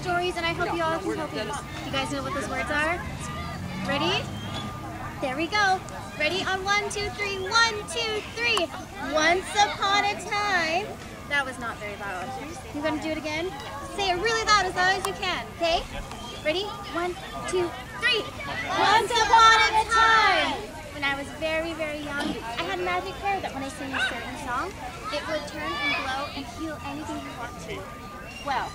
stories, and I hope you all can help me. You guys know what those words are? Ready? There we go. Ready on 1, 2, 3. 1, 2, 3. Once upon a time. That was not very loud. You gonna do it again? Say it really loud as you can, okay? Ready? 1, 2, 3. Once upon a time. When I was very, very young, I had magic hair that when I sang a certain song, it would turn and glow and heal anything you want to. Well,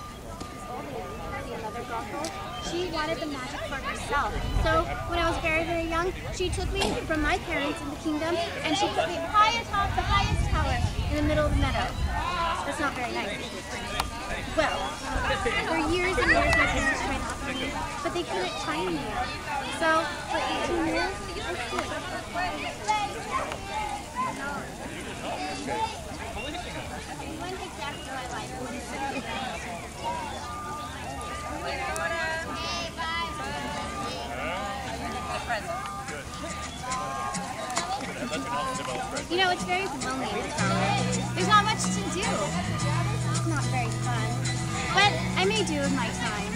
this old lady, the mother gothel, she wanted the magic for herself. So when I was very, very young, she took me from my parents in the kingdom and she put me high atop the highest tower in the middle of the meadow. That's not very nice. Well, for years and years my parents tried to help me, but they couldn't time me. So for 18 years, I stood. One exact my life. You know, it's very lonely in the tower. There's not much to do. It's not very fun. But I made do with my time.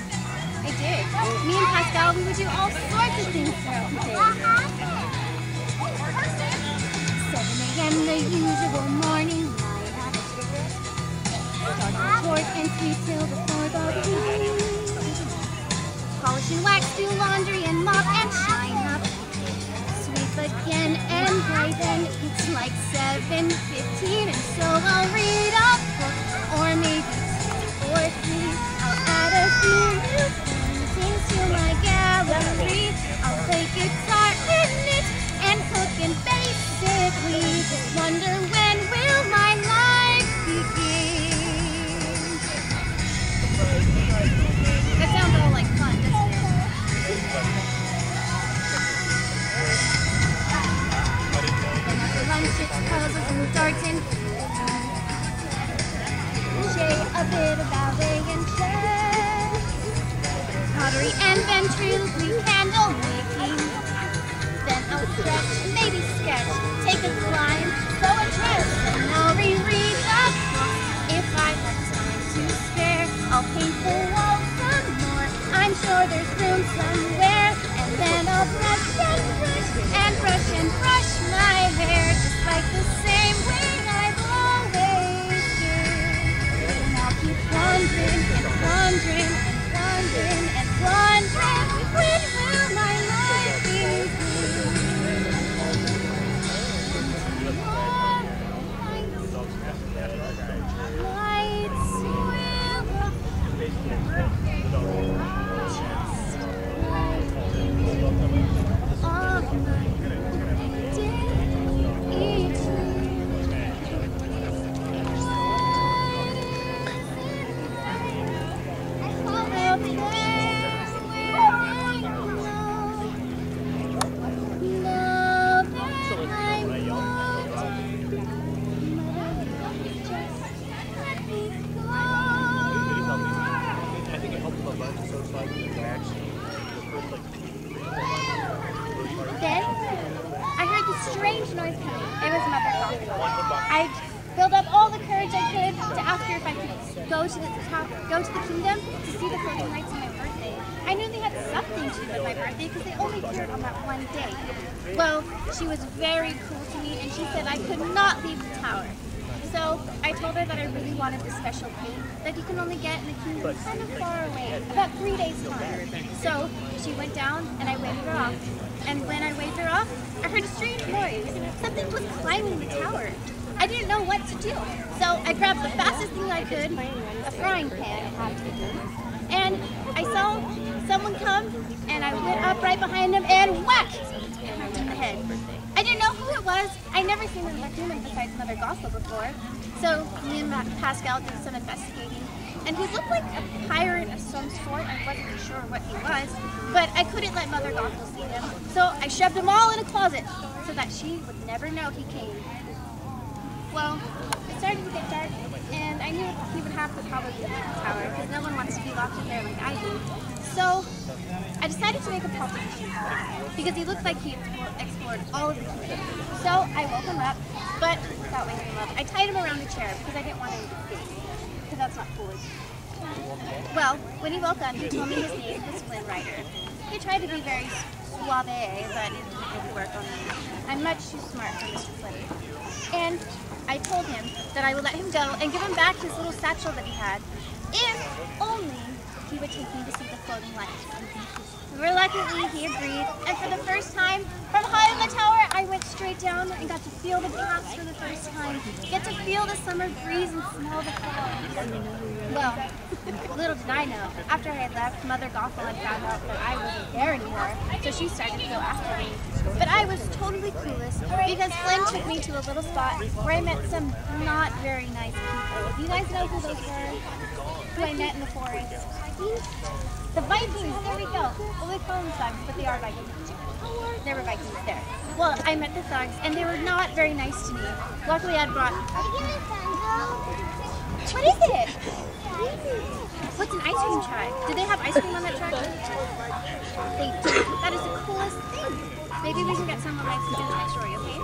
I did. Me and Pascal, we would do all sorts of things throughout the day. 7 a.m. the usual morning light. Start the torch and sweep till before the blue. Polish and wax, do laundry and mop and shine up. Sweep again and by then it's like 7:15 and so I'll read a book or maybe 2 or 3. I'll add a few new paintings to my gallery. I'll play guitar and knit and cook and basically just wonder when will my life begin. That sounds all like fun, doesn't it? Lunches, puzzles, and darts and a bit of ballet and chess, pottery and ventriloquy, candle making. Then I'll stretch, maybe sketch, take a climb, sew a dress, and I'll reread the book. If I have time to spare, I'll paint the walls some more. I'm sure there's room somewhere. And then I'll brush and brush my hair, just like the same way I've always did. And I'll keep wondering and wondering and wondering and wondering, when will my life begin? Then I heard this strange noise coming. It was Mother Gothel. I built up all the courage I could to ask her if I could go to the kingdom to see the floating lights on my birthday. I knew they had something to do with my birthday because they only appeared on that one day. Well, she was very cool to me and she said I could not leave the tower. So I told her that I really wanted this special paint that you can only get in the kingdom kind of far away, about 3 days time. So she went down and I waved her off. And when I waved her off, I heard a strange noise. Something was climbing the tower. I didn't know what to do. So I grabbed the fastest thing I could, a frying pan, it had to be, and I saw someone come and I went up right behind him and whack! In the head. I didn't know who it was. I'd never seen a human besides Mother Gothel before. So me and Pascal did some investigating. And he looked like a pirate of some sort. I wasn't sure what he was. But I couldn't let Mother Gothel see him. So I shoved them all in a closet so that she would never know he came. Well, it started to get dark. And I knew he would have to probably leave the tower because no one wants to be locked in there like I do. So I decided to make a proposition because he looked like he explored all of the kingdom. So I woke him up, but without waking him up, I tied him around the chair because I didn't want him to escape, because that's not foolish. Well, when he woke up, he told me his name was Flynn Rider. He tried to be very suave, but it didn't really work on me. I'm much too smart for Mr. Flynn. And I told him that I would let him go and give him back his little satchel that he had, if only he would take me to see the floating lights. Reluctantly, he agreed, and for the first time, from high in the tower, I went straight down and got to feel the paths for the first time, get to feel the summer breeze and smell the flowers. Well, little did I know, after I had left, Mother Gothel had found out that I wasn't there anymore, so she started to go after me. But I was totally clueless, because Flynn took me to a little spot where I met some not very nice people. Do you guys know who those were? Who I met in the forest? The Vikings, there we go. Well, we call them thugs, but they are Vikings. There were Vikings there. Well, I met the thugs, and they were not very nice to me. Luckily, I'd brought... What is it? What's an ice cream truck? Did they have ice cream on that truck? They did. That is the coolest thing. Maybe we can get some of my to do the next story, okay?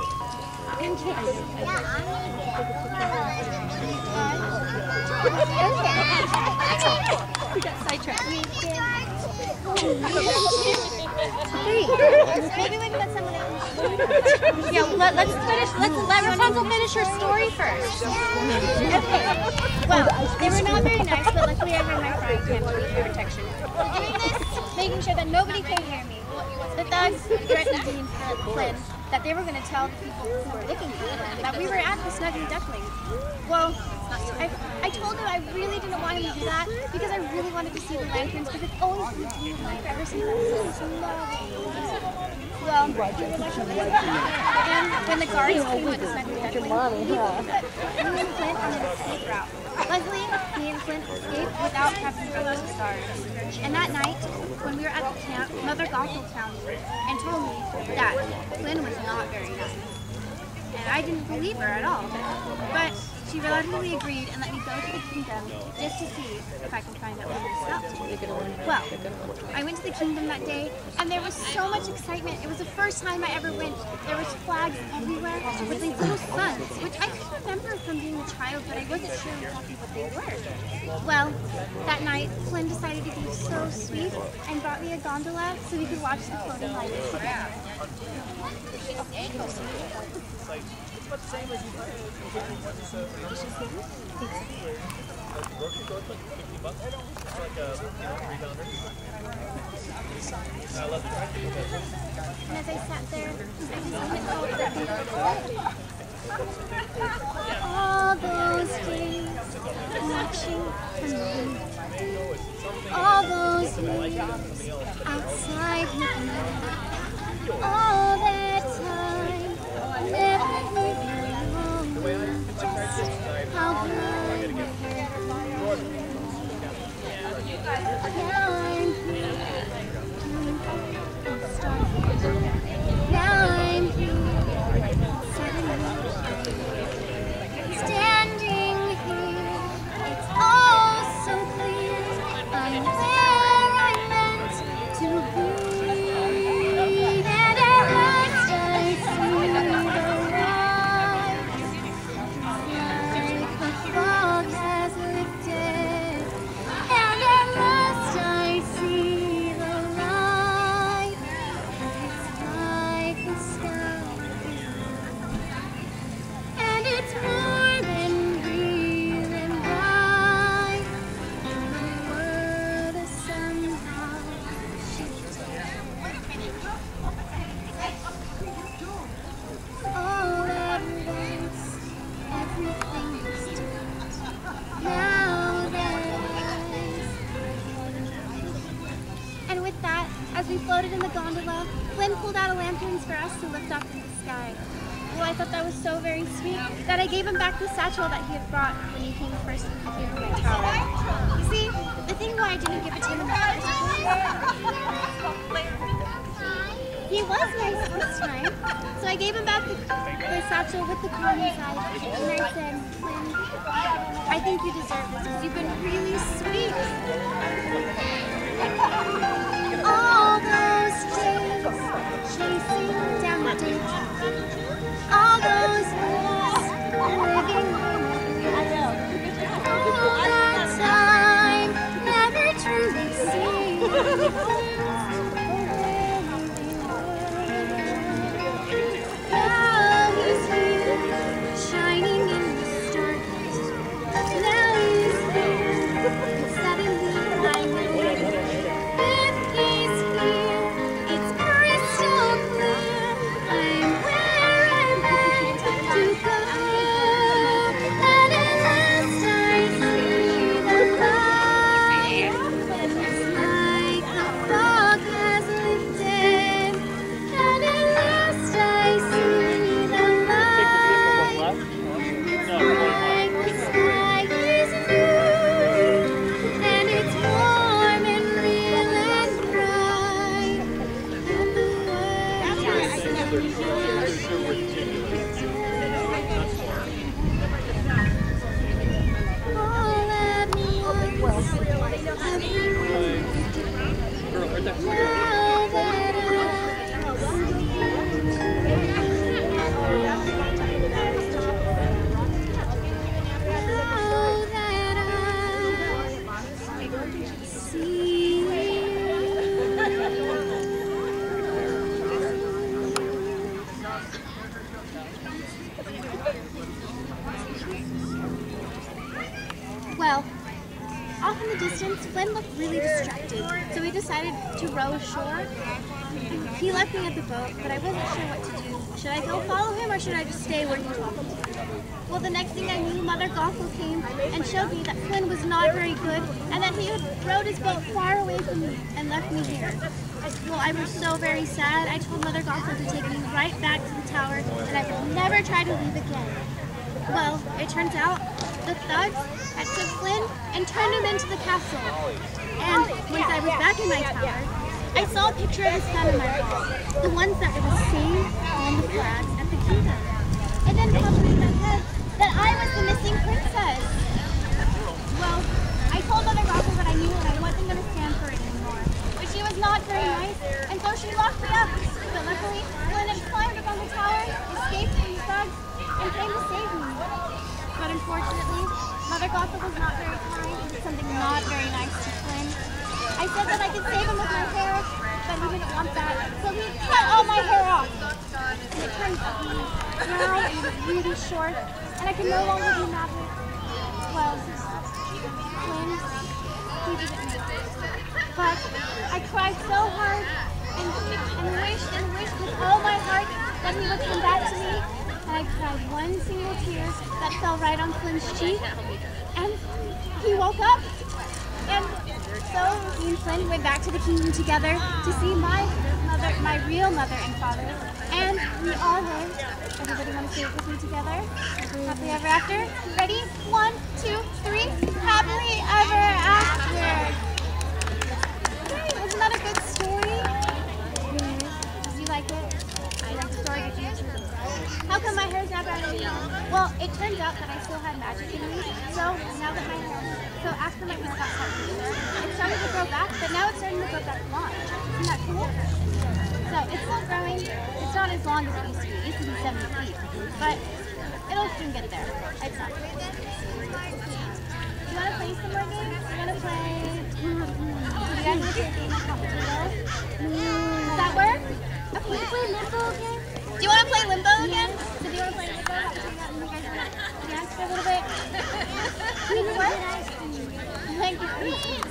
We got sidetracked. Maybe we can let someone else. Yeah, let's finish. Let Rapunzel finish her story first. Okay. Well, they were not very nice, but luckily I had my frying pan to be for protection. So doing this, making sure that nobody could hear me. The thugs threatened Dean Flynn that they were going to tell the people who were looking for Flynn that we were at the Snuggly Duckling. Well, I told him I really didn't want him to do that because I really wanted to see the lanterns because it's always been a dream of mine ever since I was lovely. Well, and when the guards came with the Snuggly Duckling, he put me and Flynn on an escape route. Luckily, me and Flynn escaped without having to go to the stars. And that night, when we were at the camp, Mother Gothel found me and told me that Flynn was not very nice. And I didn't believe her at all. But she reluctantly agreed and let me go to the kingdom just to see if I could find out what he stopped to. Well, I went to the kingdom that day and there was so much excitement. It was the first time I ever went. There was flags everywhere with these little suns, which I could remember from being a child, but I wasn't sure exactly what they were. Well, that night, Flynn decided to be so sweet and brought me a gondola so we could watch the floating lights together. And as I sat there, I just all those days watching the moon, all those years outside with me, all that time never alone, just how good we were. Now I'm here, now I'm here, standing here, it's all so clear, I'm where I'm meant to be, and at last I see the light, it's like the fog has lifted, and at last I see the light, it's like the sky, and it's more than real and right, the world is somehow shifted. All at once, everything is different now that And with that, as we floated in the gondola, Flynn pulled out a lanterns for us to lift up in the sky. Well, I thought that was so very sweet that I gave him back the satchel that he had brought when he came first here to my tower. You see, the thing why I didn't give it to him in the first place, he was nice this time. So I gave him back the satchel with the crown inside, and I said, Flynn, I think you deserve this because you've been really sweet. All those days chasing down the ditch, all those years living all that time never off in the distance, Flynn looked really distracted, so we decided to row ashore. He left me at the boat, but I wasn't sure what to do. Should I go follow him, or should I just stay where he told me? Well, the next thing I knew, Mother Gothel came and showed me that Flynn was not very good, and that he had rowed his boat far away from me and left me here. Well, I was so very sad. I told Mother Gothel to take me right back to the tower, and I would never try to leave again. Well, it turns out the thugs had took Flynn and turned him into the castle. And once I was back in my tower, I saw a picture of his son in my wall, the ones that it was saved on the flags at the kingdom. And then popped in my head that I was the missing princess. Well, I told Mother Gothel that I knew and I wasn't going to stand for it anymore. But she was not very nice, and so she locked me up. But luckily, Flynn had climbed up on the tower, escaped from the thugs, and came to save me. But unfortunately, Mother Gothel was not very kind and did something not very nice to Flynn. I said that I could save him with my hair, but he didn't want that, so he cut all my hair off. And it turned brown and it was really short, and I could no longer be magic. Well, Flynn, he didn't make it. But I cried so hard and wished with all my heart that he would come back to me. And I cried one single tear that fell right on Flynn's cheek, and he woke up. And so me and Flynn went back to the kingdom together to see my real mother and father, and we all lived. Everybody want to say it with me together? Happily ever after? Ready? 1, 2, 3. Happily ever after. Hey, wasn't that a good story? Did you like it? I like the story. Did you? How come my hair's not brown anymore? Well, it turns out that I still had magic in me, so now that so after my hair got cut, it started to grow back, but now it's starting to grow back long. Isn't that cool? So it's still growing. It's not as long as it used to be. It used to be 70 feet, but it'll soon get there. It's not. Do you want to play some more games? Do you want to play? Do you guys want to play a game of hot potatoes? Does that work? Okay, we play limbo again. Do you want to play limbo again? So do you want to play limbo? Yeah, for a little bit. Thank you.